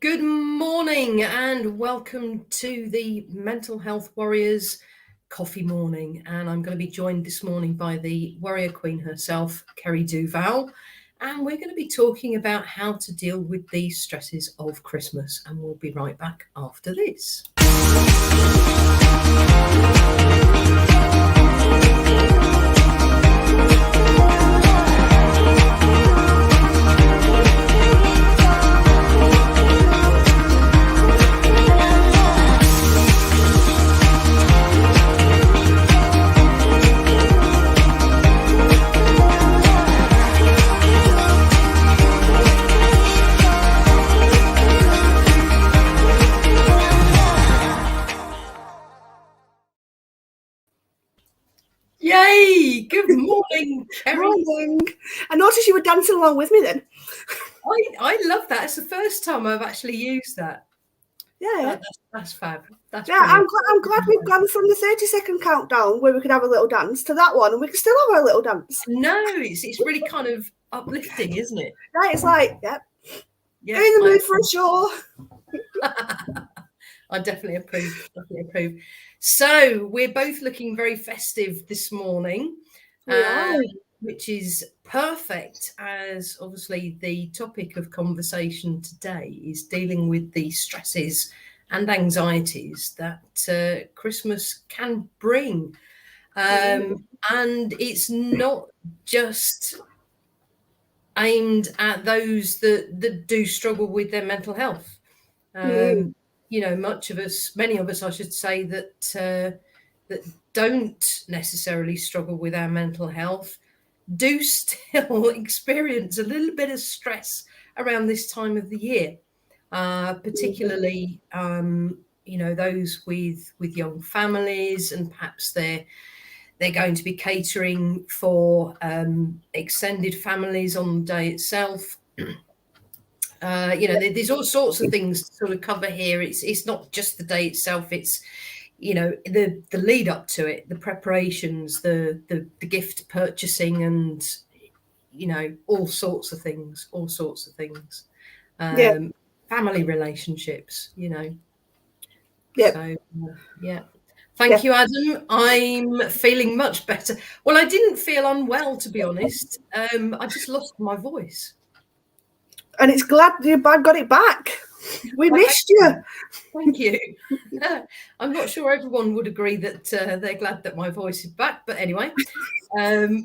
Good morning and welcome to the Mental Health Warriors Coffee Morning. And I'm going to be joined this morning by the Warrior Queen herself, Kerry Duval. And we're going to be talking about how to deal with the stresses of Christmas. And we'll be right back after this. Yay! Good morning, Kerry. Morning. I noticed you were dancing along with me then. I love that. It's the first time I've actually used that. Yeah. That's fab. That's I'm glad we've gone from the 30-second countdown where we could have a little dance to that one, and we can still have our little dance. No, it's really kind of uplifting, isn't it? Right, it's like, yeah, in the mood for a show. I definitely approve. So we're both looking very festive this morning, which is perfect, as obviously the topic of conversation today is dealing with the stresses and anxieties that Christmas can bring. And it's not just aimed at those that do struggle with their mental health. Many of us, I should say, that don't necessarily struggle with our mental health do still experience a little bit of stress around this time of the year, particularly, those with young families, and perhaps they're going to be catering for extended families on the day itself. There's all sorts of things to sort of cover here. It's not just the day itself. It's, the lead up to it, the preparations, the gift purchasing, and, all sorts of things. Family relationships, Yeah. So, Thank you, Adam. I'm feeling much better. Well, I didn't feel unwell, to be honest. I just lost my voice. And it's glad you got it back. We missed you. Thank you. I'm not sure everyone would agree that they're glad that my voice is back, but anyway. Well,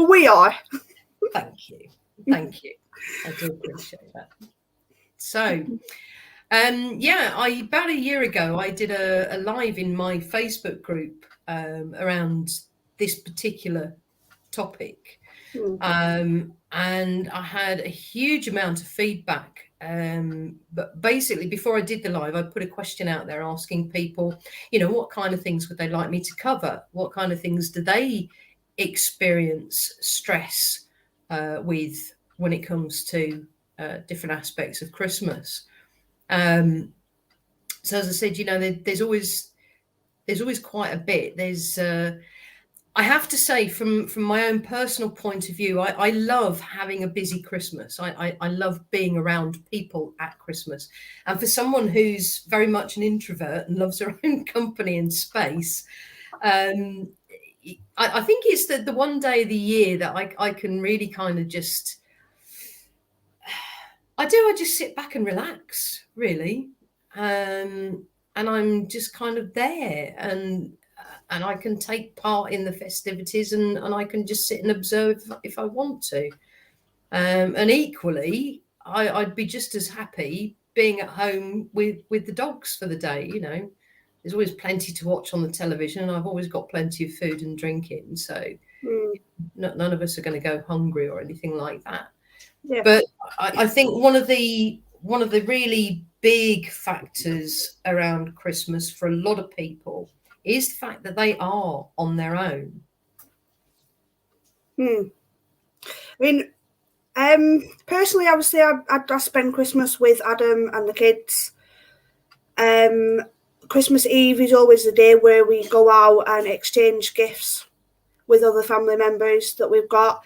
we are. Thank you. I do appreciate that. So, about a year ago, I did a live in my Facebook group around this particular topic. And I had a huge amount of feedback. But basically, before I did the live, I put a question out there asking people, what kind of things would they like me to cover? What kind of things do they experience stress with when it comes to different aspects of Christmas? So as I said, there's always quite a bit. I have to say, from my own personal point of view, I love having a busy Christmas. I love being around people at Christmas. And for someone who's very much an introvert and loves her own company and space, I think it's the one day of the year that I can really kind of just, I just sit back and relax, really. And I'm just kind of there, and I can take part in the festivities, and I can just sit and observe if I want to. And equally, I'd be just as happy being at home with the dogs for the day. There's always plenty to watch on the television, and I've always got plenty of food and drinking. So none of us are going to go hungry or anything like that. Yeah. But I think one of the really big factors around Christmas for a lot of people is the fact that they are on their own. I mean, personally, I would say I spend Christmas with Adam and the kids. Christmas Eve is always the day where we go out and exchange gifts with other family members that we've got.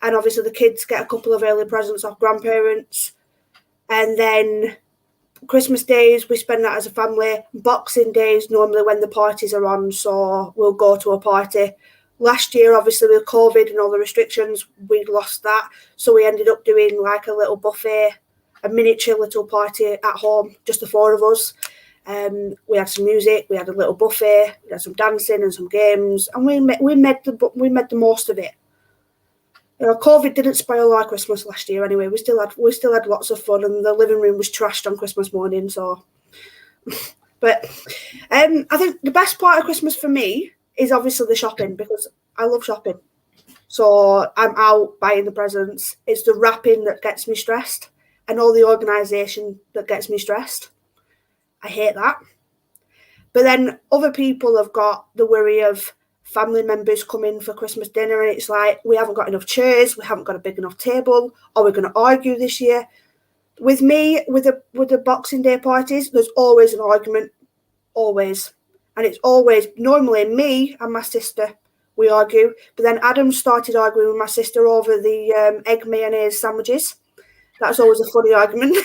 And obviously the kids get a couple of early presents off grandparents. And then Christmas days, we spend that as a family. Boxing days, normally when the parties are on, so we'll go to a party. Last year, obviously, with COVID and all the restrictions, we lost that. So we ended up doing like a little buffet, a miniature little party at home, just the four of us. We had some music, we had a little buffet, we had some dancing and some games, and we made the most of it. You know, COVID didn't spoil our Christmas last year anyway. We still had lots of fun, and the living room was trashed on Christmas morning. So, but I think the best part of Christmas for me is obviously the shopping, because I love shopping. So I'm out buying the presents. It's the wrapping that gets me stressed, and all the organisation that gets me stressed. I hate that. But then other people have got the worry of family members come in for Christmas dinner, and it's like, we haven't got enough chairs, we haven't got a big enough table, are we going to argue this year? With me, with the Boxing Day parties, there's always an argument, always. And it's always normally me and my sister, we argue, but then Adam started arguing with my sister over the egg mayonnaise sandwiches. That's always a funny argument.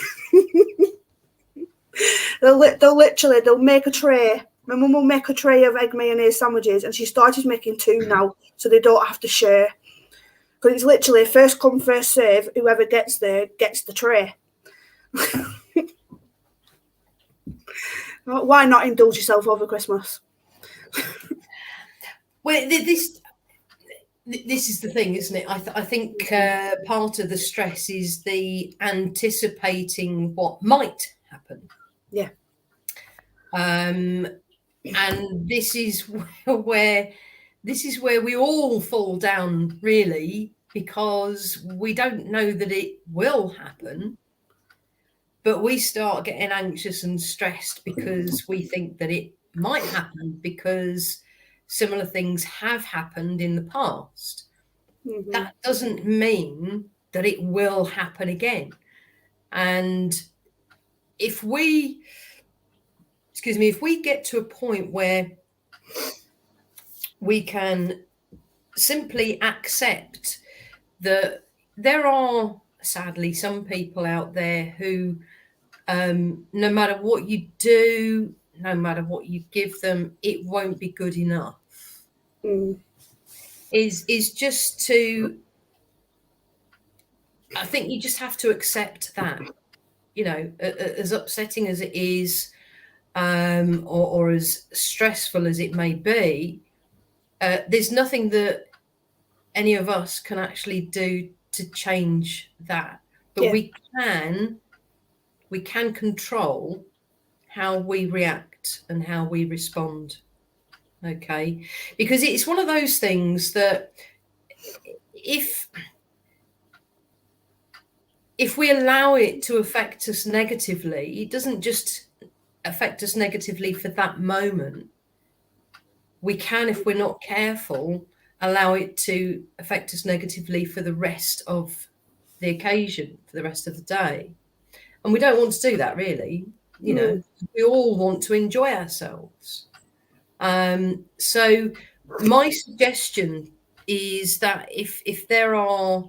They'll make a tray. My mum will make a tray of egg mayonnaise sandwiches, and she started making two now, so they don't have to share. Because it's literally first come, first serve. Whoever gets there gets the tray. Why not indulge yourself over Christmas? Well, this is the thing, isn't it? I think part of the stress is the anticipating what might happen. Yeah. And this is where we all fall down, really, because we don't know that it will happen, but we start getting anxious and stressed because we think that it might happen because similar things have happened in the past. Mm-hmm. That doesn't mean that it will happen again. And if we get to a point where we can simply accept that there are, sadly, some people out there who, no matter what you do, no matter what you give them, it won't be good enough. Is just to, I think you just have to accept that, you know, as upsetting as it is, or as stressful as it may be, there's nothing that any of us can actually do to change that. But we can control how we react and how we respond. Okay, because it's one of those things that if we allow it to affect us negatively, it doesn't just affect us negatively for that moment. We can, if we're not careful, allow it to affect us negatively for the rest of the occasion, for the rest of the day. And we don't want to do that, really. You know, we all want to enjoy ourselves. So my suggestion is that if there's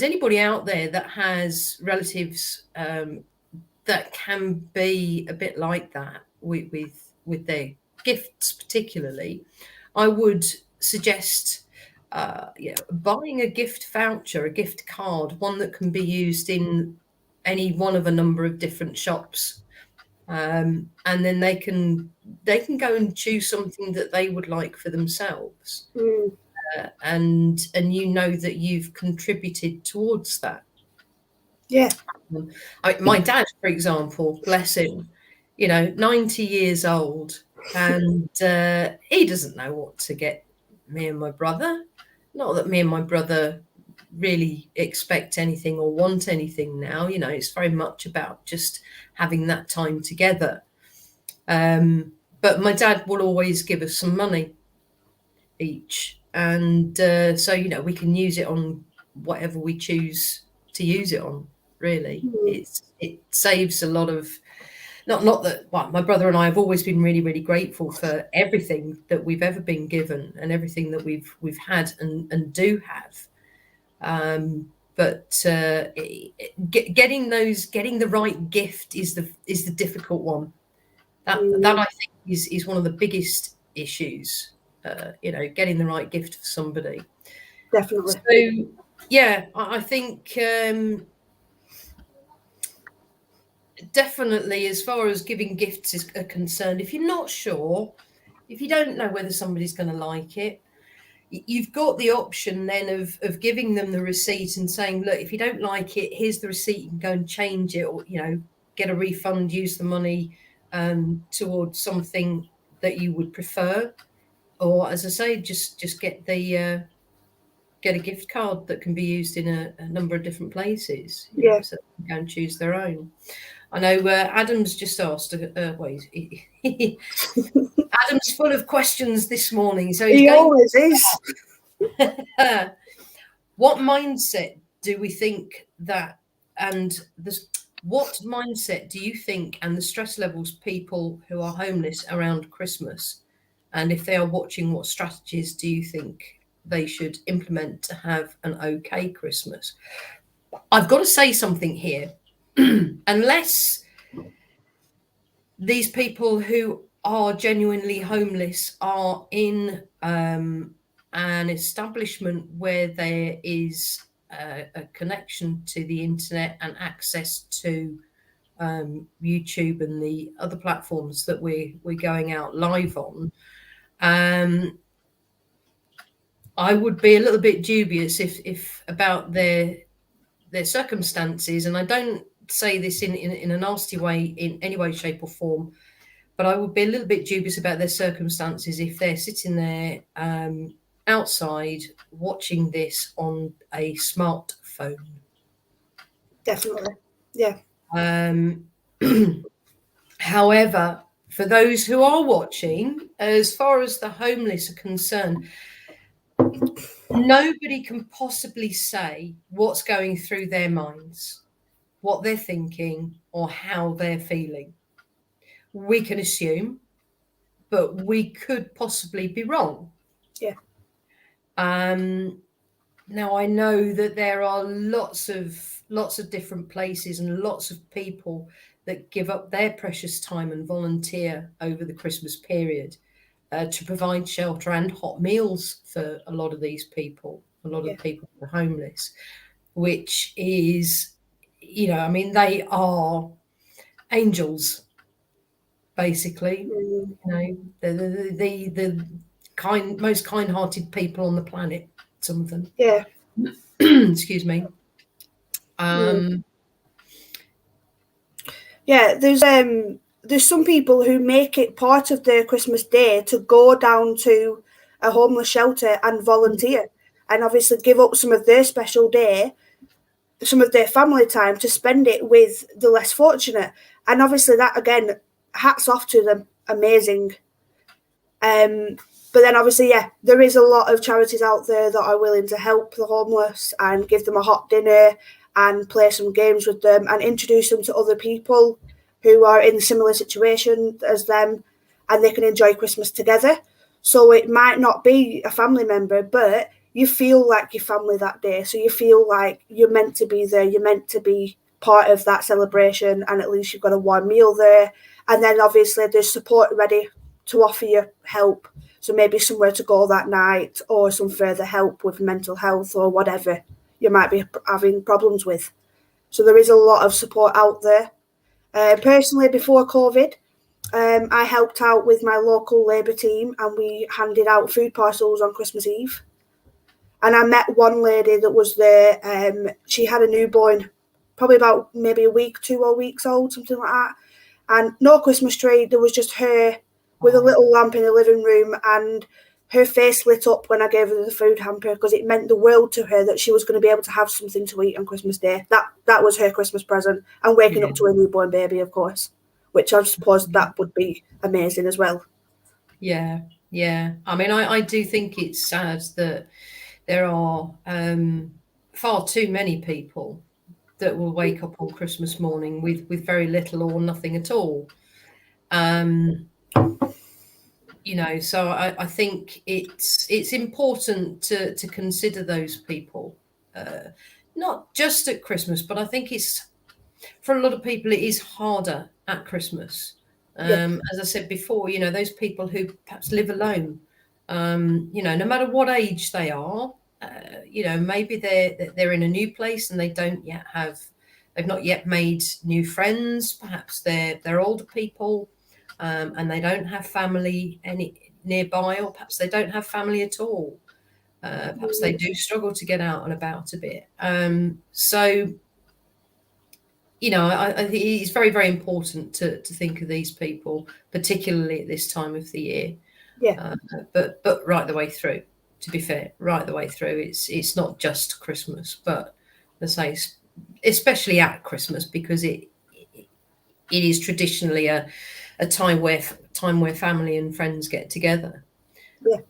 anybody out there that has relatives that can be a bit like that with their gifts particularly, I would suggest buying a gift voucher, a gift card, one that can be used in any one of a number of different shops, and then they can go and choose something that they would like for themselves, and you know that you've contributed towards that. Yeah. My dad, for example, bless him, 90 years old, and he doesn't know what to get me and my brother. Not that me and my brother really expect anything or want anything now. It's very much about just having that time together. But my dad will always give us some money each, and so we can use it on whatever we choose to use it on. Really, it saves a lot of. Not that. Well, my brother and I have always been really, really grateful for everything that we've ever been given and everything that we've had and do have. But getting the right gift is the difficult one. That I think is one of the biggest issues. Getting the right gift for somebody. Definitely. So yeah, I think definitely, as far as giving gifts is concerned, if you're not sure, if you don't know whether somebody's going to like it, you've got the option then of giving them the receipt and saying, look, if you don't like it, here's the receipt, you can go and change it, or get a refund, use the money towards something that you would prefer, or as I say, just get a gift card that can be used in a number of different places, so they can go and choose their own. I know Adam's just asked. Adam's full of questions this morning, so he always is. What mindset do we think that, and what mindset do you think, and the stress levels people who are homeless around Christmas, and if they are watching, what strategies do you think they should implement to have an okay Christmas? I've got to say something here. Unless these people who are genuinely homeless are in an establishment where there is a connection to the internet and access to YouTube and the other platforms that we're going out live on, I would be a little bit dubious if about their circumstances, and I don't say this in a nasty way in any way, shape, or form. But I would be a little bit dubious about their circumstances if they're sitting there outside watching this on a smartphone. Definitely. Yeah. However, for those who are watching, as far as the homeless are concerned, nobody can possibly say what's going through their minds, what they're thinking, or how they're feeling. We can assume, but we could possibly be wrong. Yeah. Now I know that there are lots of different places and lots of people that give up their precious time and volunteer over the Christmas period to provide shelter and hot meals for a lot of these people, a lot of the people who are homeless, which is, I mean, they are angels, basically. The most kind-hearted people on the planet, some of them. Yeah. Excuse me. Yeah, there's some people who make it part of their Christmas day to go down to a homeless shelter and volunteer, and obviously give up some of their special day, some of their family time, to spend it with the less fortunate. And obviously that, again, hats off to them, amazing. But then obviously, there is a lot of charities out there that are willing to help the homeless and give them a hot dinner and play some games with them and introduce them to other people who are in a similar situation as them, and they can enjoy Christmas together. So it might not be a family member, but you feel like your family that day. So you feel like you're meant to be there. You're meant to be part of that celebration, and at least you've got a warm meal there. And then obviously there's support ready to offer you help. So maybe somewhere to go that night, or some further help with mental health or whatever you might be having problems with. So there is a lot of support out there. Personally, before COVID, I helped out with my local Labour team, and we handed out food parcels on Christmas Eve. And I met one lady that was there. She had a newborn, probably about maybe a week, 2 weeks old, something like that. And no Christmas tree. There was just her with a little lamp in the living room, and her face lit up when I gave her the food hamper, because it meant the world to her that she was going to be able to have something to eat on Christmas Day. That was her Christmas present, and waking up to a newborn baby, of course, which I suppose that would be amazing as well. Yeah. I mean, I do think it's sad that there are far too many people that will wake up on Christmas morning with very little or nothing at all. So I think it's important to consider those people. not just at Christmas, but I think it's, for a lot of people, it is harder at Christmas. As I said before, those people who perhaps live alone, no matter what age they are, maybe they're in a new place and they've not yet made new friends. Perhaps they're older people, and they don't have family any nearby, or perhaps they don't have family at all. Perhaps they do struggle to get out and about a bit. So I think it's very, very important to think of these people, particularly at this time of the year. Yeah. But right the way through, to be fair, right the way through. It's not just Christmas, but as I say, especially at Christmas, because it is traditionally a time where family and friends get together. Yeah.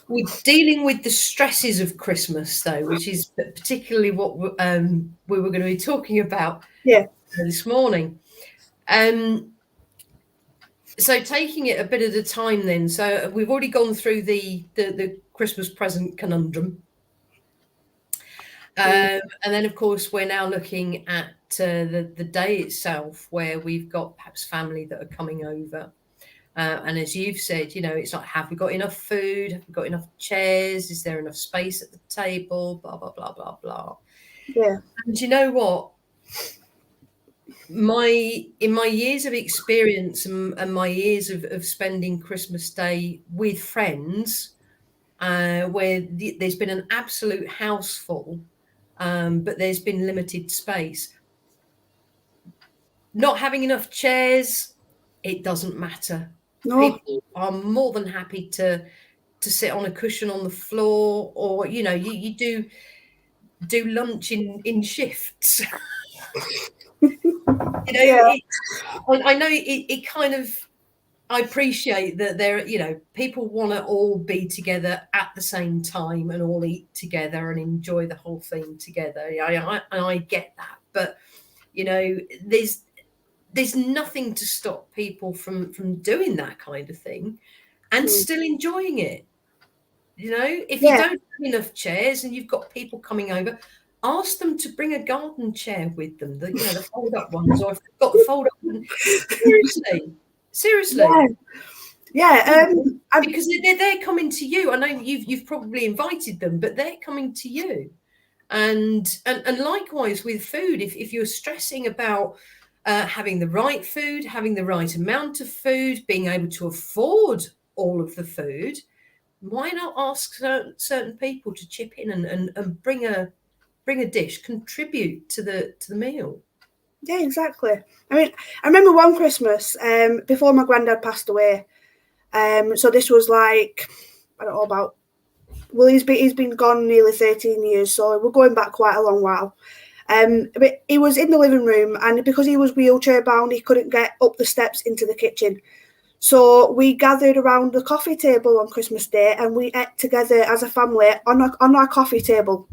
We're dealing with the stresses of Christmas, though, which is particularly what we were going to be talking about this morning. So taking it a bit at a time then. So we've already gone through the Christmas present conundrum. And then, of course, we're now looking at the day itself, where we've got perhaps family that are coming over. And as you've said, it's like, have we got enough food? Have we got enough chairs? Is there enough space at the table? Blah, blah, blah, blah, blah. Yeah. And you know what? In my years of experience and my years of spending Christmas Day with friends, where there's been an absolute house full, but there's been limited space. Not having enough chairs, it doesn't matter. No. People are more than happy to sit on a cushion on the floor, or you do lunch in shifts. I know it kind of, I appreciate that people want to all be together at the same time and all eat together and enjoy the whole thing together. I get that, but there's nothing to stop people from doing that kind of thing and still enjoying it. If you don't have enough chairs and you've got people coming over, ask them to bring a garden chair with them, the fold-up ones, or if they've got the fold-up one. Seriously. Yeah. Because they're coming to you. I know you've probably invited them, but they're coming to you. And likewise with food, if you're stressing about having the right food, having the right amount of food, being able to afford all of the food, why not ask certain people to chip in and bring a dish, contribute to the meal? Yeah, exactly. I mean, I remember one Christmas before my granddad passed away. So this was like, I don't know about. Well, he's been gone nearly 13 years, so we're going back quite a long while. But he was in the living room, and because he was wheelchair bound, he couldn't get up the steps into the kitchen. So we gathered around the coffee table on Christmas Day, and we ate together as a family on our coffee table.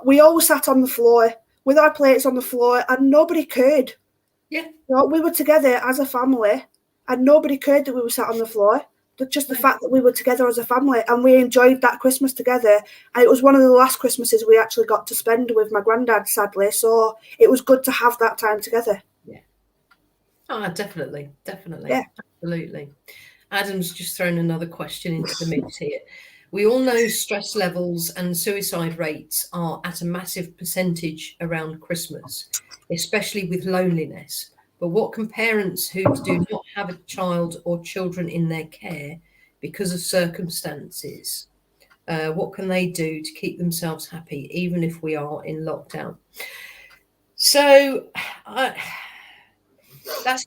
We all sat on the floor with our plates on the floor, and nobody cared. Yeah. We were together as a family, and nobody cared that we were sat on the floor. Just the fact that we were together as a family, and we enjoyed that Christmas together. And it was one of the last Christmases we actually got to spend with my granddad, sadly. So it was good to have that time together. Yeah. Oh, definitely. Yeah. Absolutely. Adam's just thrown another question into the mix here. We all know stress levels and suicide rates are at a massive percentage around Christmas, especially with loneliness. But what can parents who do not have a child or children in their care because of circumstances, what can they do to keep themselves happy, even if we are in lockdown? So that's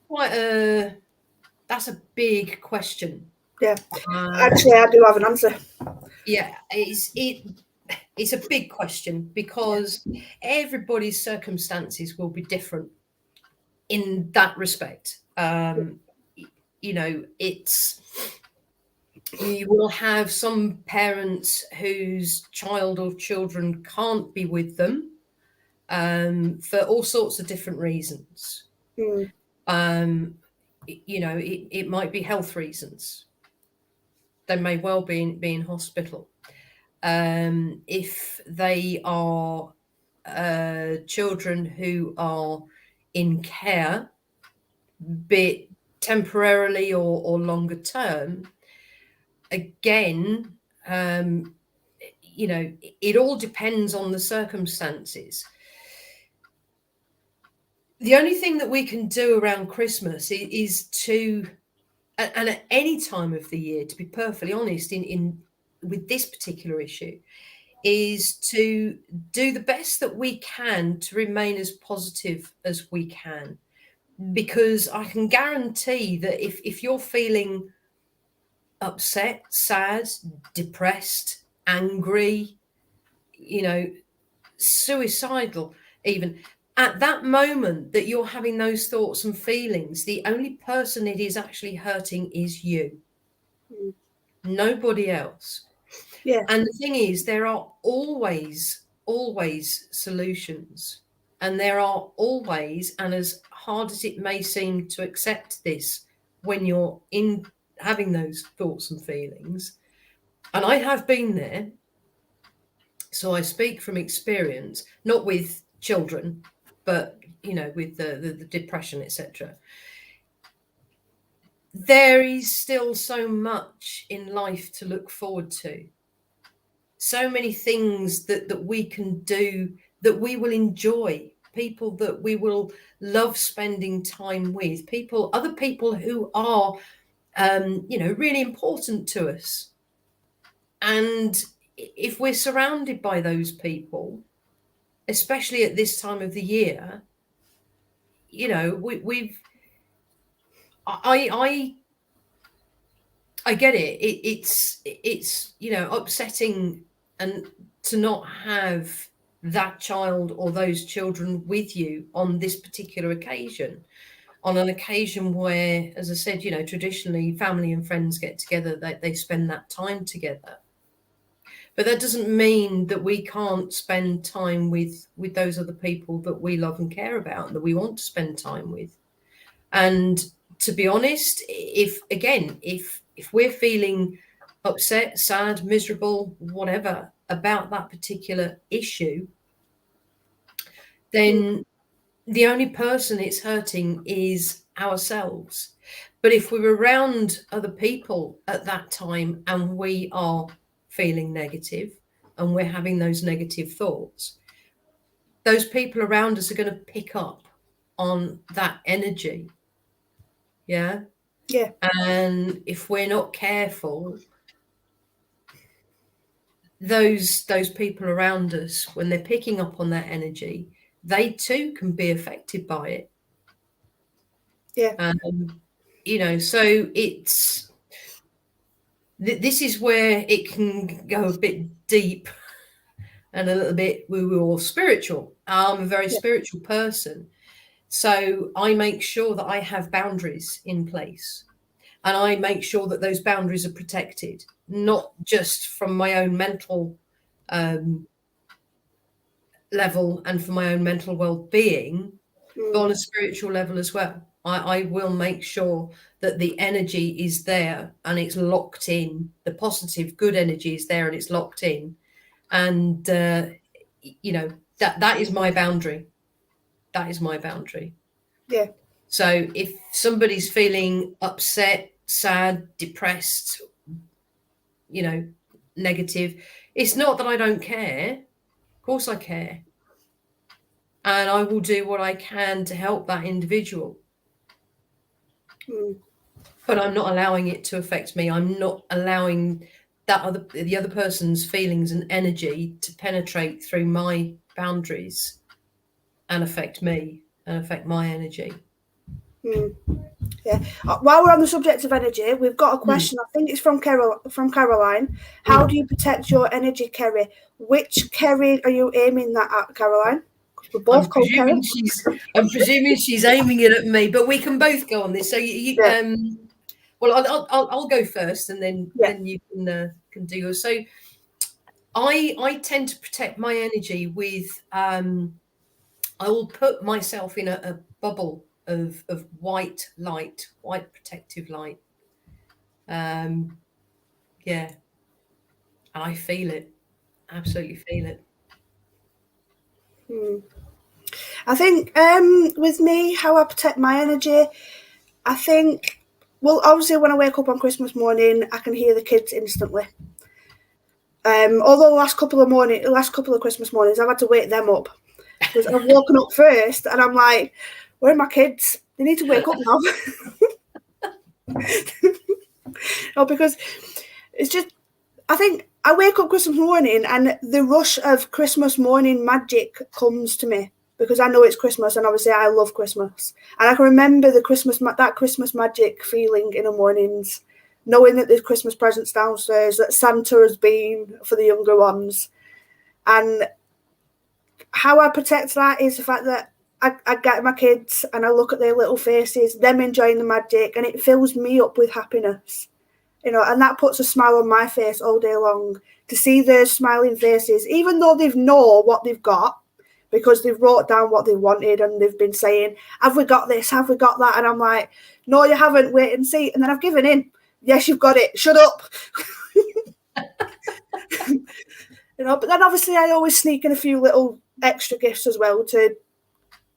that's a big question. Yeah, actually, I do have an answer. Yeah, it's a big question because everybody's circumstances will be different in that respect. You will have some parents whose child or children can't be with them for all sorts of different reasons. It might be health reasons. They may well be in hospital. if they are children who are in care, be it temporarily or longer term, again, it all depends on the circumstances. The only thing that we can do around Christmas is to, and at any time of the year, to be perfectly honest, in with this particular issue, is to do the best that we can to remain as positive as we can. Because I can guarantee that if you're feeling upset, sad, depressed, angry, suicidal, even at that moment that you're having those thoughts and feelings, the only person it is actually hurting is you, nobody else. Yeah. And the thing is, there are always solutions, and there are always, and as hard as it may seem to accept this when you're in having those thoughts and feelings, and I have been there, so I speak from experience, not with children, but with the depression, etc. There is still so much in life to look forward to. So many things that we can do, that we will enjoy, people that we will love spending time with, other people who are, really important to us. And if we're surrounded by those people, especially at this time of the year, I get it. It's upsetting, and to not have that child or those children with you on this particular occasion, on an occasion where, as I said, traditionally family and friends get together, they spend that time together. But that doesn't mean that we can't spend time with those other people that we love and care about and that we want to spend time with. And to be honest, if we're feeling upset, sad, miserable, whatever about that particular issue, then the only person it's hurting is ourselves. But if we're around other people at that time and we are feeling negative and we're having those negative thoughts, those people around us are going to pick up on that energy. Yeah. Yeah. And if we're not careful, those people around us, when they're picking up on that energy, they too can be affected by it. Yeah. So this is where it can go a bit deep and a little bit woo-woo or spiritual. I'm a very spiritual person, so I make sure that I have boundaries in place. And I make sure that those boundaries are protected, not just from my own mental level and for my own mental well-being, but on a spiritual level as well. I will make sure that the energy is there and it's locked in. The positive, good energy is there and it's locked in. And, that is my boundary. That is my boundary. Yeah. So if somebody's feeling upset, sad, depressed, negative, it's not that I don't care. Of course I care. And I will do what I can to help that individual. But I'm not allowing it to affect me. I'm not allowing the other person's feelings and energy to penetrate through my boundaries and affect me and affect my energy. Yeah. While we're on the subject of energy, we've got a question. I think it's from Caroline. How do you protect your energy, Kerry? Which Kerry are you aiming that at, Caroline? We're both called Kerry. I'm presuming she's aiming it at me, but we can both go on this. So well, I'll go first, and then you can do yours. So I tend to protect my energy with I will put myself in a bubble of white light, white protective light. And I feel it. absolutely feel it. I think with me, how I protect my energy, I think, well, obviously when I wake up on Christmas morning, I can hear the kids instantly. Although the last couple of Christmas mornings, I've had to wake them up because I've woken up first, and I'm like, "Where are my kids? They need to wake up now." No, because it's just, I think I wake up Christmas morning, and the rush of Christmas morning magic comes to me because I know it's Christmas, and obviously I love Christmas, and I can remember that Christmas magic feeling in the mornings, knowing that there's Christmas presents downstairs, that Santa has been for the younger ones. And how I protect that is the fact that I get my kids and I look at their little faces, them enjoying the magic, and it fills me up with happiness. And that puts a smile on my face all day long to see their smiling faces, even though they know what they've got, because they've wrote down what they wanted and they've been saying, have we got this? Have we got that? And I'm like, no, you haven't. Wait and see. And then I've given in. Yes, you've got it. Shut up. But then obviously I always sneak in a few little extra gifts as well to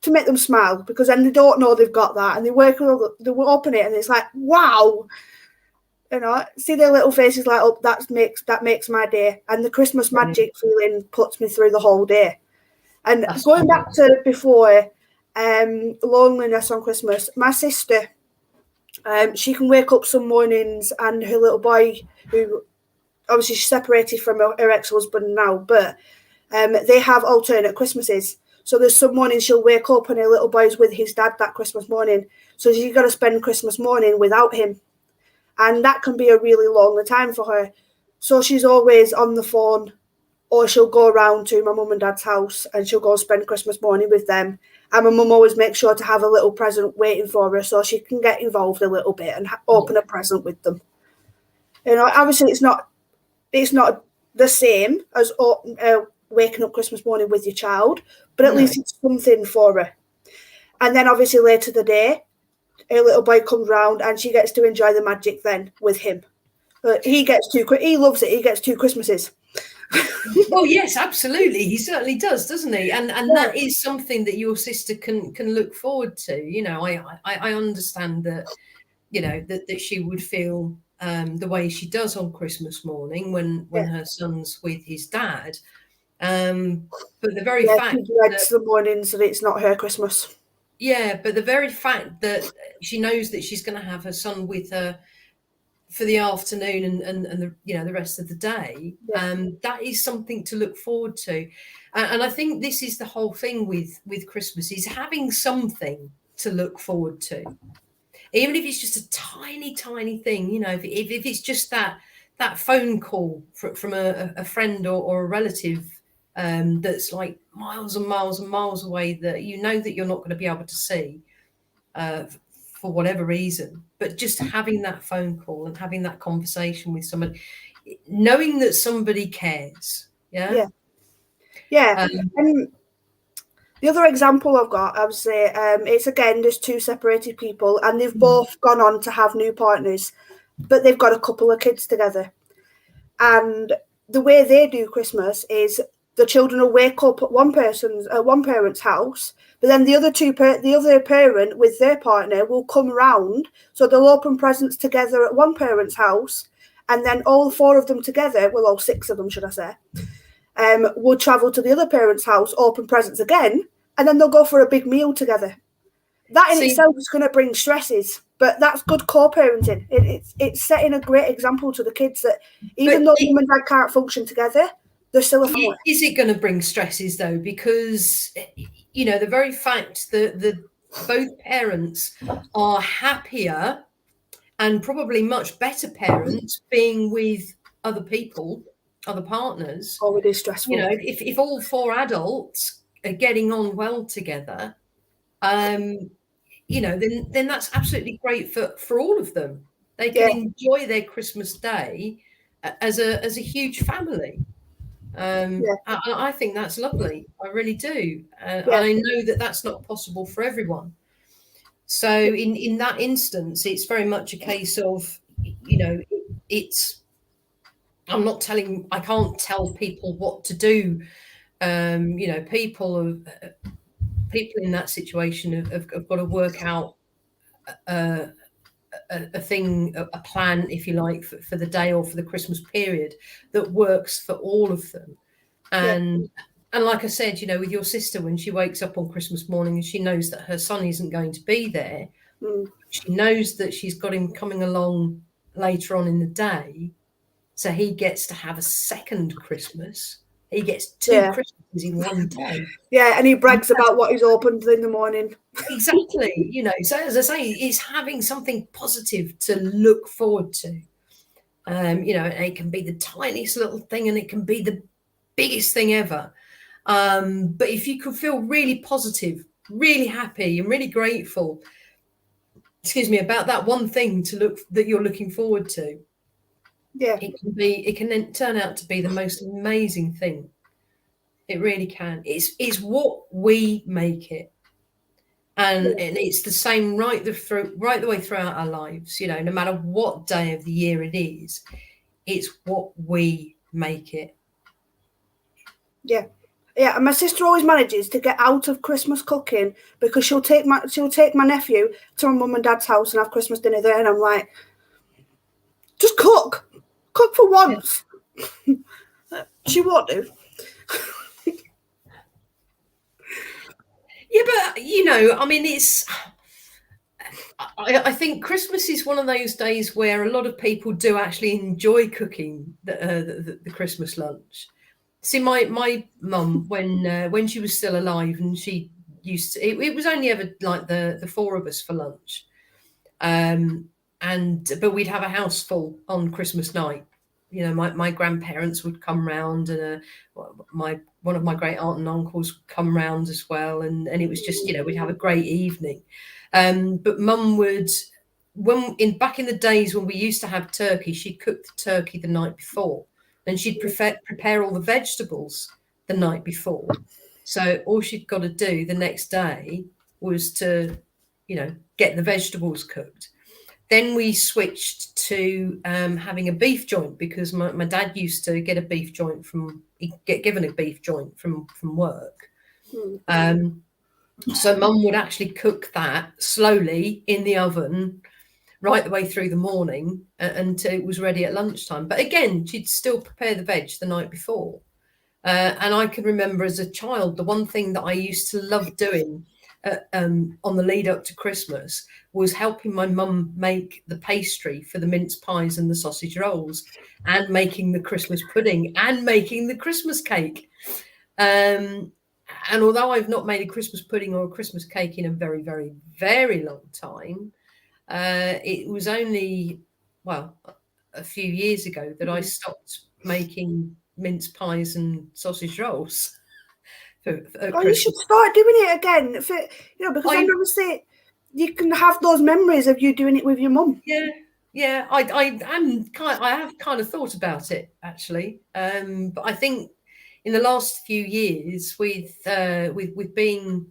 make them smile, because then they don't know they've got that, and they open it and it's like, wow. See their little faces light up. That makes my day, and the Christmas magic feeling puts me through the whole day. And that's going back to before, loneliness on Christmas, my sister, she can wake up some mornings and her little boy, who obviously she's separated from her ex-husband now, but they have alternate Christmases. So there's some mornings she'll wake up and her little boy's with his dad that Christmas morning. So she's got to spend Christmas morning without him. And that can be a really lonely time for her. So she's always on the phone, or she'll go around to my mum and dad's house and she'll go spend Christmas morning with them. And my mum always makes sure to have a little present waiting for her so she can get involved a little bit and open a present with them. Obviously it's not the same as waking up Christmas morning with your child, but at least it's something for her. And then obviously later the day, her little boy comes round and she gets to enjoy the magic then with him. But he loves it. He gets 2 Christmases. Well, yes, absolutely. He certainly does, doesn't he? And that is something that your sister can look forward to. I understand that, that she would feel the way she does on Christmas morning when her son's with his dad. But the very fact that the mornings that it's not her Christmas. Yeah, but the very fact that she knows that she's going to have her son with her for the afternoon and the rest of the day, that is something to look forward to. And I think this is the whole thing with Christmas, is having something to look forward to. Even if it's just a tiny, tiny thing, if it's just that phone call from a friend or a relative that's like miles and miles and miles away, that that you're not going to be able to see for whatever reason, but just having that phone call and having that conversation with somebody, knowing that somebody cares. And the other example I've got, I would say, it's again, there's 2 separated people and they've both gone on to have new partners, but they've got a couple of kids together. And the way they do Christmas is the children will wake up at one parent's house, but then the other parent with their partner will come round. So they'll open presents together at one parent's house, and then all 4 of them together, well, all 6 of them, should I say, will travel to the other parent's house, open presents again, and then they'll go for a big meal together. That in itself is going to bring stresses, but that's good co-parenting. It's setting a great example to the kids that even though mum and dad can't function together, they're still a family. Is it going to bring stresses though? Because the very fact that both parents are happier and probably much better parents being with other people, other partners. Oh, it is stressful. If all 4 adults are getting on well together, then that's absolutely great for all of them. They can enjoy their Christmas day as a huge family. I think that's lovely. I really do. And I know that that's not possible for everyone. So in that instance, it's very much a case of, it's I can't tell people what to do. People in that situation have got to work out a plan, if you like, for the day or for the Christmas period that works for all of them. And like I said, with your sister, when she wakes up on Christmas morning and she knows that her son isn't going to be there, she knows that she's got him coming along later on in the day, so he gets to have a second Christmas. He gets two Christmases in one day. Yeah, and he brags about what he's opened in the morning. Exactly. So as I say, it's having something positive to look forward to. And it can be the tiniest little thing and it can be the biggest thing ever. But if you can feel really positive, really happy and really grateful, about that one thing that you're looking forward to, it can then turn out to be the most amazing thing. It really can. It's what we make it. And it's the same right the way throughout our lives, no matter what day of the year it is, it's what we make it. Yeah. And my sister always manages to get out of Christmas cooking because she'll take my nephew to my mum and dad's house and have Christmas dinner there, and I'm like, just cook for once. Yeah. She won't do. Yeah, but I think Christmas is one of those days where a lot of people do actually enjoy cooking the Christmas lunch. See, my mum, when she was still alive, and she used to, it was only ever like the four of us for lunch, but we'd have a house full on Christmas night. My grandparents would come round, and one of my great aunt and uncles would come round as well, and it was just we'd have a great evening. But Mum would, back in the days when we used to have turkey, she'd cook the turkey the night before, and she'd prepare all the vegetables the night before. So all she'd got to do the next day was to, get the vegetables cooked. Then we switched to having a beef joint, because my dad used to get given a beef joint from work. So Mum would actually cook that slowly in the oven right the way through the morning until it was ready at lunchtime. But again, she'd still prepare the veg the night before. And I can remember as a child, the one thing that I used to love doing on the lead up to Christmas was helping my mum make the pastry for the mince pies and the sausage rolls, and making the Christmas pudding and making the Christmas cake. And although I've not made a Christmas pudding or a Christmas cake in a very, very, very long time, it was only, a few years ago that I stopped making mince pies and sausage rolls. You should start doing it again, because then obviously you can have those memories of you doing it with your mum. Yeah. I have kind of thought about it actually, but I think in the last few years, with running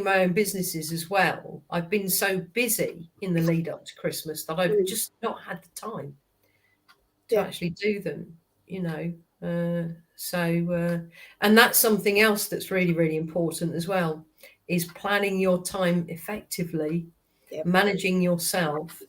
my own businesses as well, I've been so busy in the lead up to Christmas that I've just not had the time to actually do them. And that's something else that's really, really important as well, is planning your time effectively, managing yourself,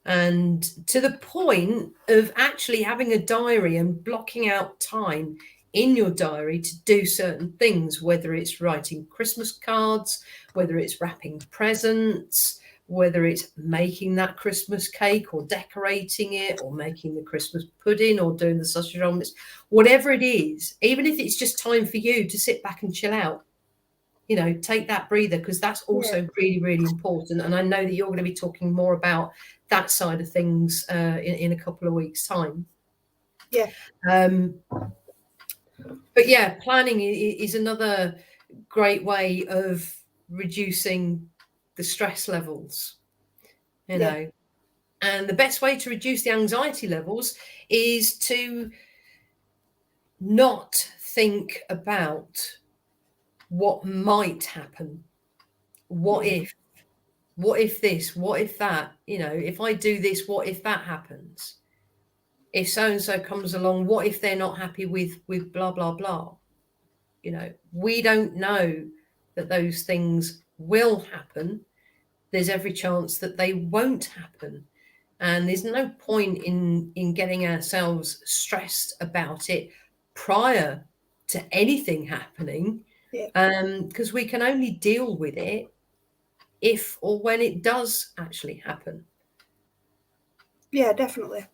and to the point of actually having a diary and blocking out time in your diary to do certain things, whether it's writing Christmas cards, whether it's wrapping presents, whether it's making that Christmas cake or decorating it, or making the Christmas pudding, or doing the sausage omelets, whatever it is, even if it's just time for you to sit back and chill out, take that breather, because that's also really, really important. And I know that you're going to be talking more about that side of things in a couple of weeks' time. But yeah, planning is another great way of reducing the stress levels, and the best way to reduce the anxiety levels is to not think about what might happen. What if this, what if that, if I do this, what if that happens? if so and so comes along, what if they're not happy with blah blah blah? You know, we don't know that those things will happen. There's every chance that they won't happen, and there's no point in getting ourselves stressed about it prior to anything happening, because we can only deal with it if or when it does actually happen. Yeah, definitely.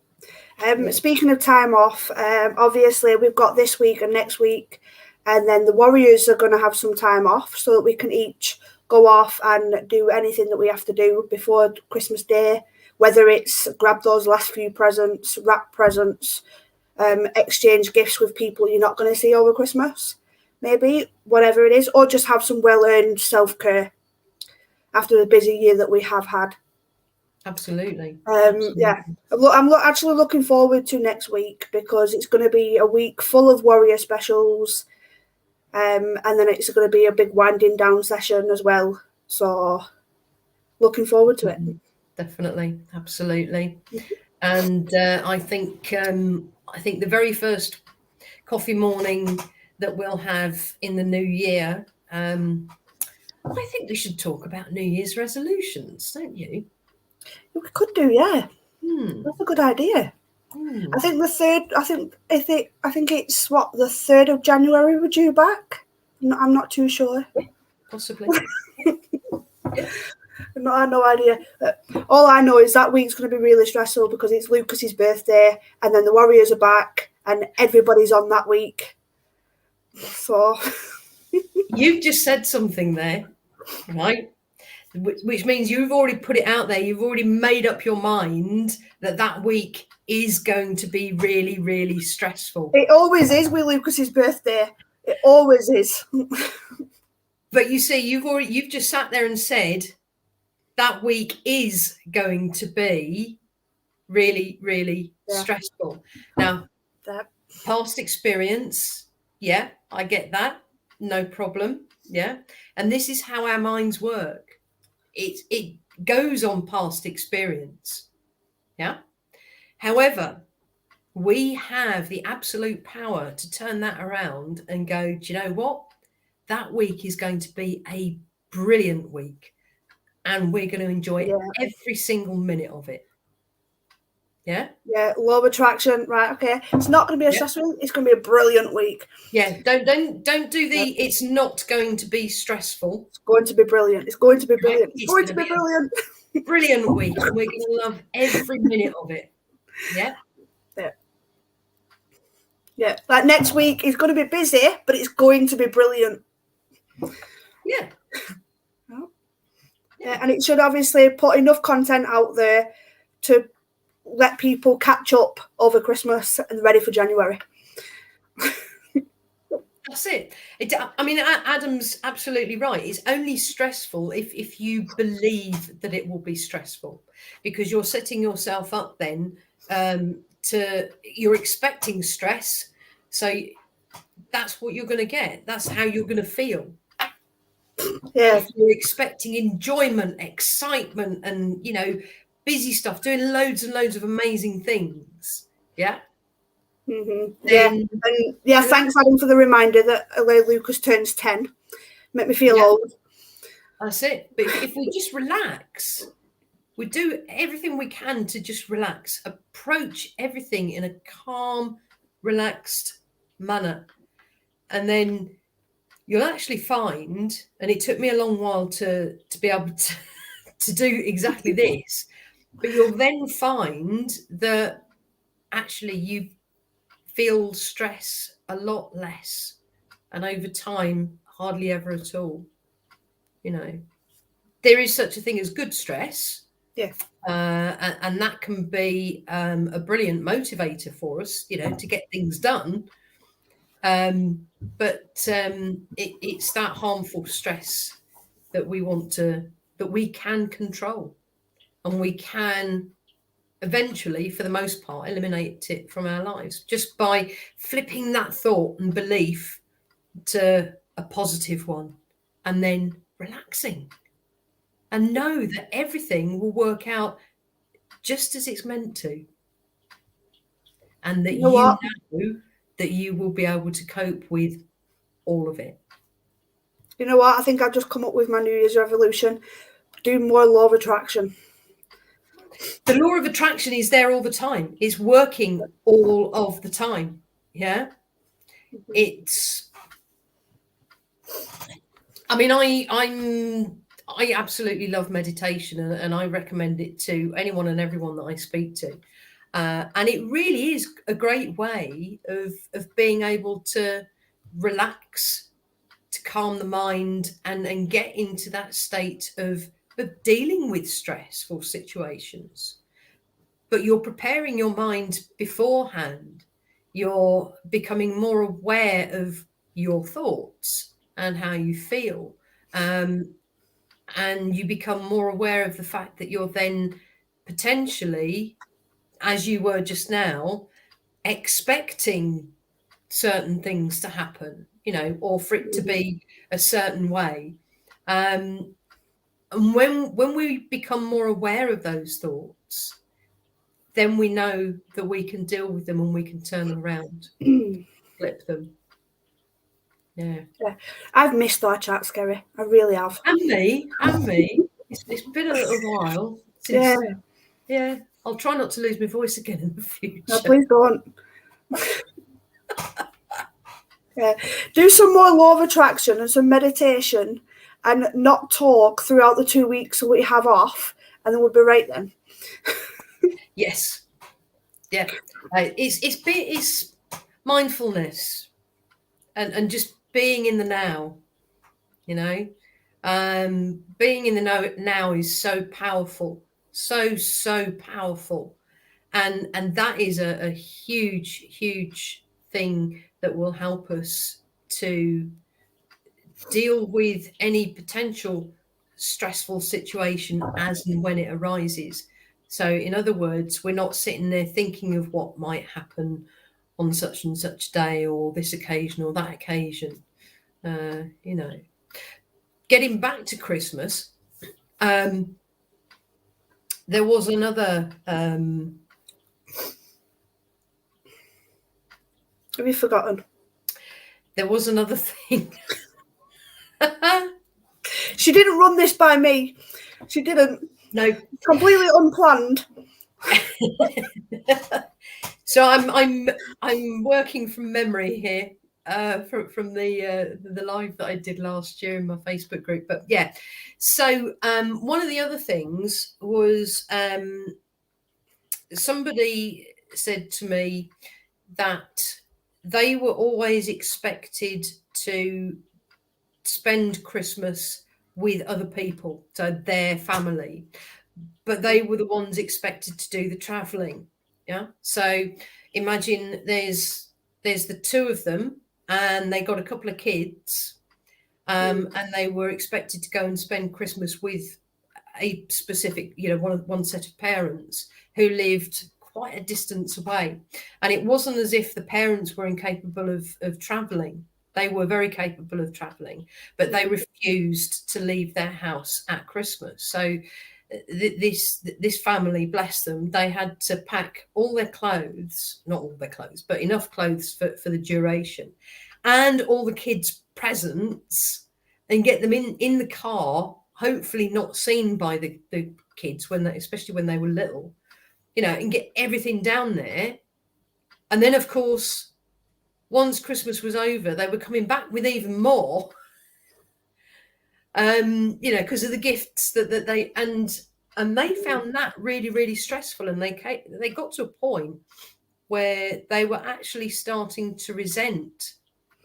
Speaking of time off, obviously we've got this week and next week, and then the Warriors are going to have some time off so that we can each go off and do anything that we have to do before Christmas Day, whether it's grab those last few presents, wrap presents, exchange gifts with people you're not going to see over Christmas, maybe, whatever it is, or just have some well-earned self-care after the busy year that we have had. Absolutely. Yeah, I'm actually looking forward to next week because it's going to be a week full of Warrior specials, and then it's going to be a big winding down session as well. So, looking forward to it. Definitely, absolutely. And I think the very first coffee morning that we'll have in the new year, I think we should talk about New Year's resolutions, don't you? We could do, yeah. That's a good idea. I think the third. I think it's what, the 3rd of January we're due back. I'm not too sure. Possibly. I have no idea. All I know is that week's going to be really stressful because it's Lucas's birthday, and then the Warriors are back, and everybody's on that week. So you've just said something there, right? Which means you've already put it out there. You've already made up your mind that week is going to be really, really stressful. It always is with Lucas's birthday. It always is. But you see, you've just sat there and said that week is going to be really, really stressful. Now, past experience, yeah, I get that. No problem. Yeah. And this is how our minds work. It goes on past experience. Yeah. However, we have the absolute power to turn that around and go, do you know what? That week is going to be a brilliant week, and we're going to enjoy every single minute of it. Yeah. Yeah. Low attraction. Right. Okay. It's not going to be a stressful. It's going to be a brilliant week. Yeah. Don't do the. It's not going to be stressful. It's going to be brilliant. It's going to be brilliant. It's going to be brilliant. Brilliant week, and we're going to love every minute of it. Yeah. Yeah. Yeah. Like next week is going to be busy, but it's going to be brilliant. Yeah. Yeah. And it should obviously put enough content out there to let people catch up over Christmas and ready for January. That's it. I mean, Adam's absolutely right. It's only stressful if you believe that it will be stressful, because you're setting yourself up then you're expecting stress. So that's what you're going to get. That's how you're going to feel. Yeah. If you're expecting enjoyment, excitement, and, busy stuff, doing loads and loads of amazing things. Yeah. Mm-hmm. Yeah. And thanks, Adam, for the reminder that Lucas turns 10. Make me feel old. That's it. But if we just relax, we do everything we can to just relax, approach everything in a calm, relaxed manner, and then you'll actually find, and it took me a long while to be able to do exactly this, but you'll then find that actually you feel stress a lot less, and over time hardly ever at all. There is such a thing as good stress, and that can be a brilliant motivator for us, to get things done, but it's that harmful stress that we can control, and we can eventually, for the most part, eliminate it from our lives just by flipping that thought and belief to a positive one, and then relaxing and know that everything will work out just as it's meant to. and that You know what? know that you will be able to cope with all of it. You know what? I think I've just come up with my New Year's resolution. Do more law of attraction. The law of attraction is there all the time. It's working all of the time. Yeah. It's, I mean, I absolutely love meditation, and I recommend it to anyone and everyone that I speak to. And it really is a great way of being able to relax, to calm the mind, and get into that state of dealing with stressful situations. But you're preparing your mind beforehand. You're becoming more aware of your thoughts and how you feel. And you become more aware of the fact that you're then potentially, as you were just now, expecting certain things to happen, or for it to be a certain way. And when we become more aware of those thoughts, then we know that we can deal with them and we can turn them around, flip them. Yeah. I've missed our chats, Kerry. I really have. And me. It's been a little while since. Yeah. I'll try not to lose my voice again in the future. No, please don't. Do some more law of attraction and some meditation, and not talk throughout the 2 weeks that we have off, and then we'll be right then. Yes. Yeah. It's mindfulness and just being in the now. Being in the now is so powerful, so powerful, and that is a huge thing that will help us to deal with any potential stressful situation as and when it arises. So in other words, we're not sitting there thinking of what might happen on such and such day, or this occasion or that occasion. Getting back to Christmas, there was another. Have you forgotten? There was another thing. She didn't run this by me. She didn't. No, completely unplanned. So I'm working from memory here, from the live that I did last year in my Facebook group. But yeah, so one of the other things was somebody said to me that they were always expected to spend Christmas with other people, so their family, but they were the ones expected to do the traveling. Yeah. So imagine there's the two of them, and they got a couple of kids, and they were expected to go and spend Christmas with a specific, one set of parents who lived quite a distance away. And it wasn't as if the parents were incapable of traveling. They were very capable of traveling, but they refused to leave their house at Christmas. So this family, bless them, they had to pack all their clothes, not all their clothes, but enough clothes for the duration, and all the kids' presents, and get them in the car, hopefully not seen by the kids, especially when they were little, and get everything down there. And then, of course, once Christmas was over, they were coming back with even more, because of the gifts that they and they found that really, really stressful. And they got to a point where they were actually starting to resent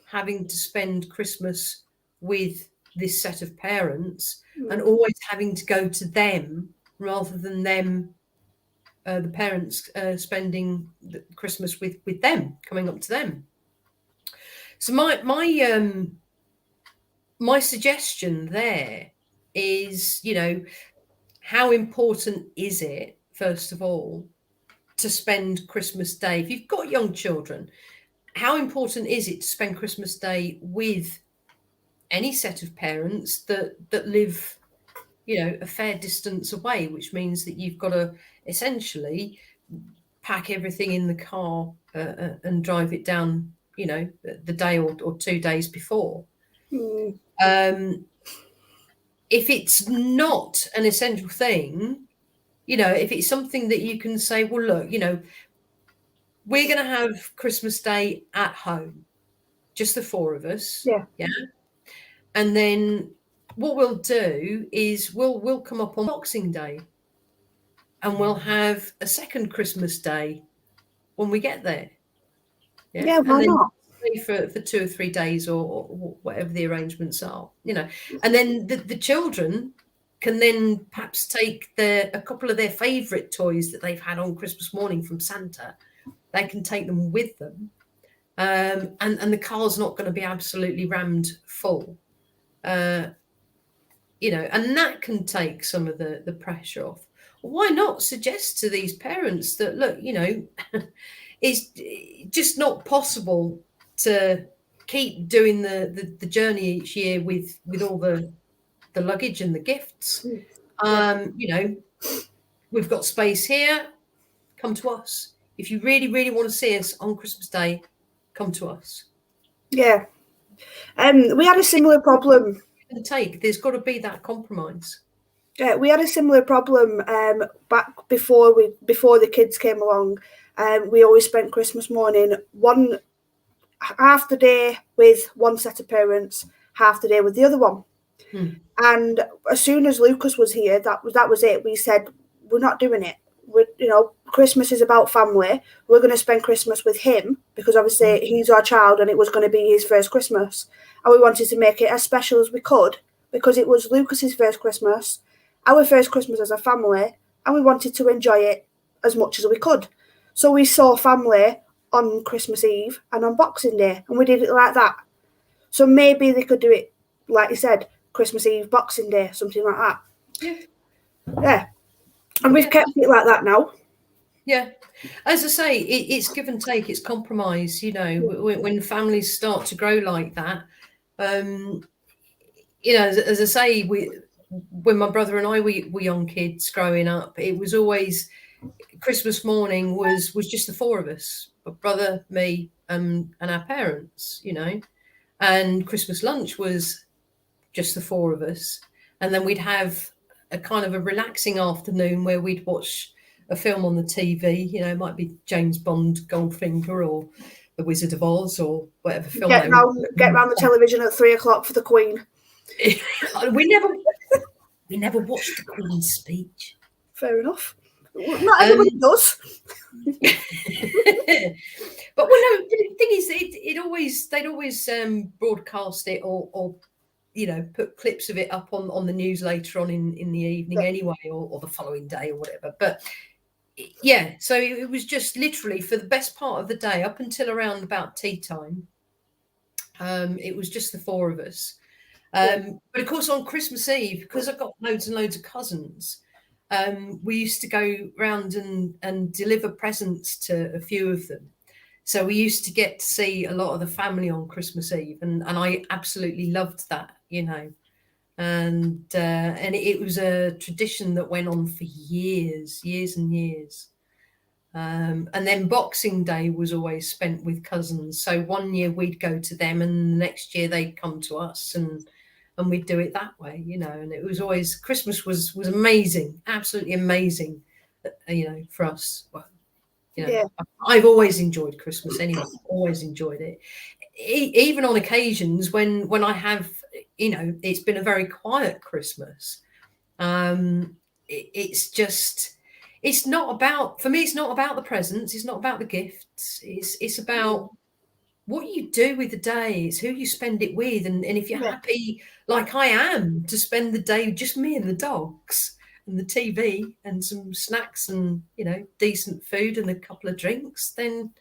having to spend Christmas with this set of parents and always having to go to them rather than them, the parents, spending the Christmas with them, coming up to them. So my suggestion there is, how important is it, first of all, to spend Christmas Day? If you've got young children, how important is it to spend Christmas Day with any set of parents that live, a fair distance away, which means that you've got to essentially pack everything in the car and drive it down, the day or 2 days before. If it's not an essential thing, if it's something that you can say, well, look, we're going to have Christmas Day at home, just the 4 of us. Yeah. And then what we'll do is we'll come up on Boxing Day, and we'll have a second Christmas Day when we get there. Yeah, why and then not? for 2 or 3 days or whatever the arrangements are, and then the children can then perhaps take a couple of their favorite toys that they've had on Christmas morning from Santa. They can take them with them, and the car's not going to be absolutely rammed full, and that can take some of the pressure off. Why not suggest to these parents that, look, it's just not possible to keep doing the journey each year with all the luggage and the gifts. We've got space here. Come to us. If you really, really want to see us on Christmas Day, come to us. Yeah. We had a similar problem. There's got to be that compromise. Yeah, we had a similar problem back before the kids came along. We always spent Christmas morning half the day with one set of parents, half the day with the other one. And as soon as Lucas was here, that was it. We said, we're not doing it. Christmas is about family. We're going to spend Christmas with him because obviously he's our child and it was going to be his first Christmas. And we wanted to make it as special as we could because it was Lucas's first Christmas, our first Christmas as a family, and we wanted to enjoy it as much as we could. So we saw family on Christmas Eve and on Boxing Day, and we did it like that. So maybe they could do it, like you said, Christmas Eve, Boxing Day, something like that. Yeah. And we've kept it like that now. Yeah. As I say, it's give and take, it's compromise, when families start to grow like that. As I say, when my brother and I were young kids growing up, it was always Christmas morning was just the 4 of us, my brother, me, and our parents, and Christmas lunch was just the 4 of us. And then we'd have a kind of a relaxing afternoon where we'd watch a film on the TV, it might be James Bond, Goldfinger, or The Wizard of Oz, or whatever film. Get round the television at 3:00 for the Queen. we never watched the Queen's speech. Fair enough. Not everybody does. But the thing is, they'd always broadcast it or put clips of it up on the news later on in the evening anyway, or the following day or whatever. But yeah, so it was just literally for the best part of the day up until around about tea time. It was just the 4 of us. But of course on Christmas Eve, because I've got loads and loads of cousins, we used to go round and deliver presents to a few of them. So we used to get to see a lot of the family on Christmas Eve, and I absolutely loved that, and it was a tradition that went on for years and years. And then Boxing Day was always spent with cousins. So one year we'd go to them, and the next year they'd come to us, and we'd do it that way, and it was always, Christmas was amazing, absolutely amazing, for us. Well, I've always enjoyed Christmas anyway, always enjoyed it. Even on occasions when I have, it's been a very quiet Christmas. It's not about, for me, it's not about the presents, it's not about the gifts, it's about what you do with the day, it's who you spend it with, and if you're happy, like I am, to spend the day just me and the dogs and the TV and some snacks and decent food and a couple of drinks, then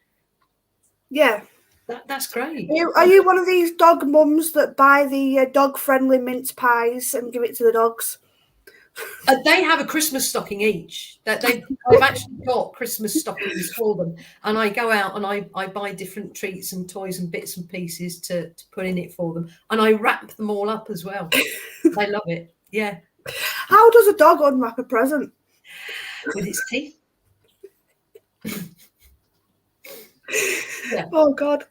that's great. Are you one of these dog mums that buy the dog friendly mince pies and give it to the dogs? They have a Christmas stocking each. They've actually got Christmas stockings for them, and I go out and I buy different treats and toys and bits and pieces to put in it for them, and I wrap them all up as well. They love it. Yeah. How does a dog unwrap a present? With its teeth. Yeah. Oh God.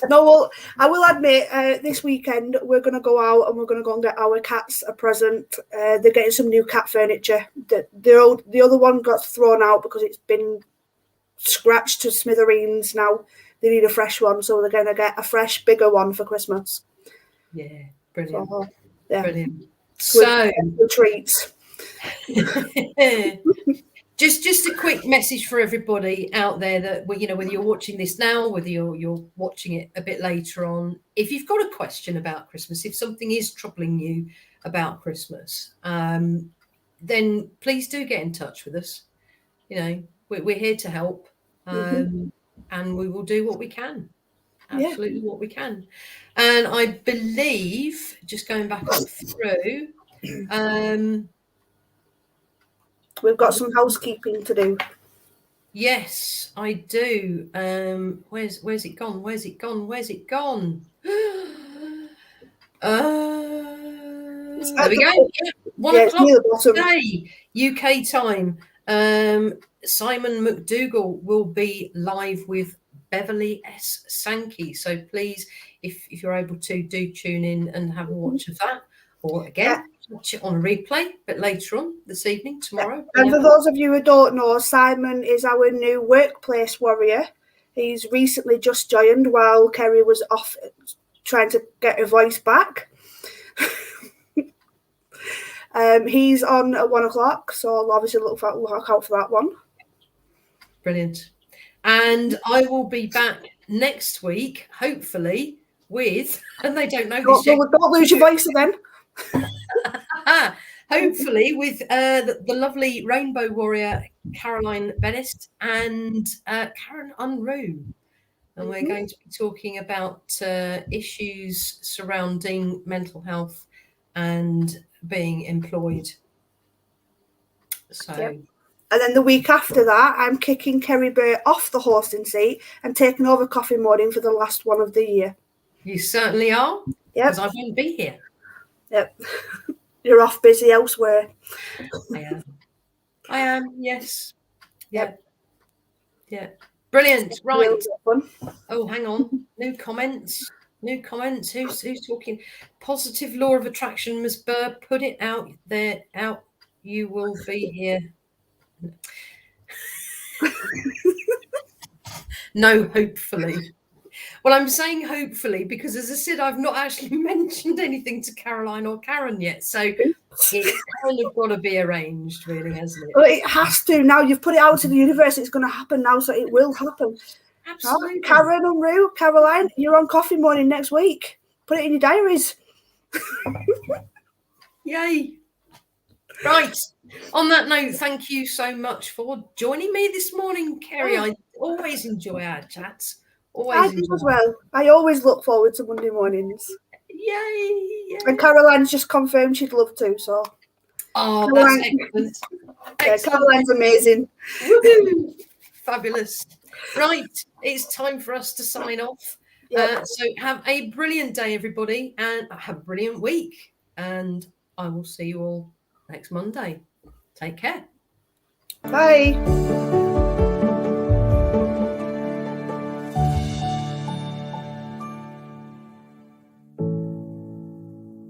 No, well, I will admit, this weekend we're going to go out and we're going to go and get our cats a present. They're getting some new cat furniture. The other one got thrown out because it's been scratched to smithereens. Now they need a fresh one, so they're going to get a fresh, bigger one for Christmas. Yeah, brilliant. So, yeah, Brilliant. So, treats. just a quick message for everybody out there that, whether you're watching this now, whether you're watching it a bit later on, if you've got a question about Christmas, if something is troubling you about Christmas, then please do get in touch with us. We're here to help, and we will do what we can. Absolutely what we can. And I believe, just going back up through, we've got some housekeeping to do. Yes, I do. Where's it gone? Where's it gone? Where's it gone? There we go. Yeah, 1 o'clock today, UK time. Simon McDougall will be live with Beverly S. Sankey. So please, if you're able to, do tune in and have a watch of that. Or again, watch it on a replay a bit later on this evening, tomorrow. And for those of you who don't know, Simon is our new workplace warrior. He's recently just joined while Kerry was off trying to get her voice back. He's on at 1 o'clock, so I'll obviously look out for that one. Brilliant. And I will be back next week, hopefully, with, and they don't know this yet. Don't lose your voice again. Hopefully with the lovely Rainbow Warrior Caroline Bennett and Karen Unruh. And we're going to be talking about issues surrounding mental health and being employed. So, And then the week after that, I'm kicking Kerry Burr off the hosting seat and taking over Coffee Morning for the last one of the year. You certainly are. Yeah, because I won't be here. Yep. You're off busy elsewhere. I am, yes. Yep. Yeah. Brilliant. Right. Oh, hang on. New comments. Who's talking? Positive law of attraction, Ms. Burr. Put it out there. You will be here. No, hopefully. Well, I'm saying hopefully because, as I said, I've not actually mentioned anything to Caroline or Karen yet. So it's kind of got to be arranged, really, hasn't it? Well, it has to. Now you've put it out to the universe. It's going to happen now, so it will happen. Absolutely. Karen and Rue, Caroline, you're on Coffee Morning next week. Put it in your diaries. Yay. Right. On that note, thank you so much for joining me this morning, Kerry. I always enjoy our chats. I do as well. I always look forward to Monday mornings. Yay. And Caroline's just confirmed she'd love to, so. Oh, that's excellent. Yeah, Caroline's amazing. Woo-hoo. Fabulous. Right, it's time for us to sign off. Yep. So have a brilliant day, everybody, and have a brilliant week. And I will see you all next Monday. Take care. Bye.